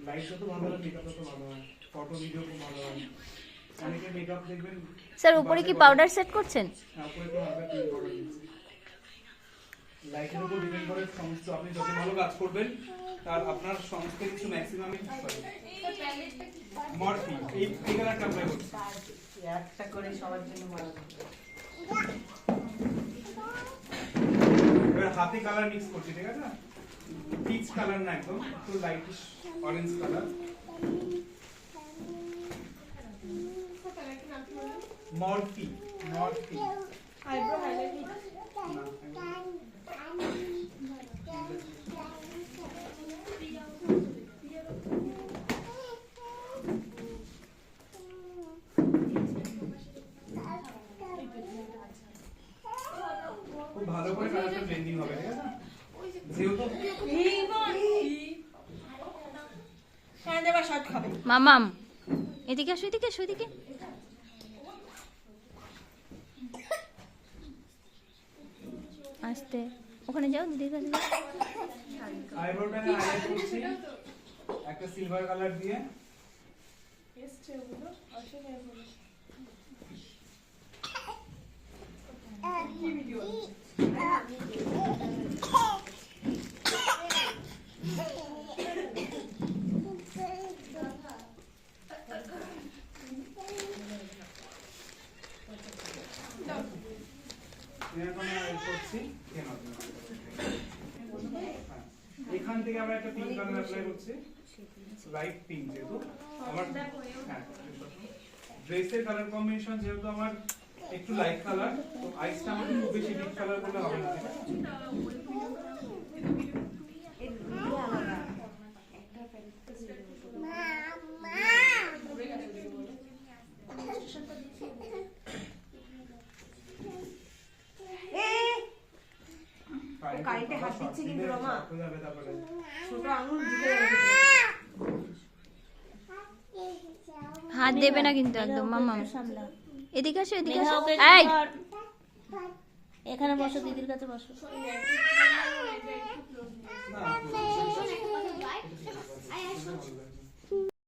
Light যত ভালো হয় মেকআপ তত ভালো হয়, ফটো ভিডিও খুব ভালো হয়। অনেকে মেকআপ দেখবেন। স্যার উপরে কি পাউডার সেট করছেন? হ্যাঁ, উপরে একটু হালকা ক্রিম পাউডার দিচ্ছি। লাইটের উপর ডিপেন্ড করে সমস্ত, আপনি যত ভালো কাজ করবেন তার আপনার সমস্ত কিছু ম্যাক্সিমামই ঠিক পাবেন। মরফি এই কালারটা অ্যাপ্লাই করছি, একটা করে সবার জন্য ভালো। এবার হাতে কালার মিক্স করছি, ঠিক আছে? পিচ কালার না, একদম একটু lightish orange colour. Morphe Morphe eyebrow highlight খুব ভালো করে কালারটা ব্লেন্ডিং হবে, ঠিক আছে? যেহেতু হ্যাঁ দেবা শর্ট খাবে। মামাম এদিকে আসো, এদিকে আসো, এদিকে। আস্তে ওখানে যাও, দিদির কাছে যাও। আইব্রোটা হাইলাইট করছি একটা সিলভার কালার দিয়ে। এসছে ওগুলো অসুবিধা হলো কি ভিডিও এখান থেকে আমরা একটা পিঙ্ক কালার অ্যাপ্লাই করছি, লাইট পিঙ্ক। যেহেতু আমার ড্রেসের কালার কম্বিনেশন যেহেতু আমার একটু লাইট কালার, তো আইসটা আমার খুব বেশি ডিপ কালার করলে হবে না। কাইটে হাত দিচ্ছে কিন্তু রমা, ছোট আঙুল ঢুকে যাবে। হাত দেবে না কিন্তু একদম। মামাম এদিকে আসো, এদিকে আসো। এই এখানে বসো, দিদির কাছে বসো। না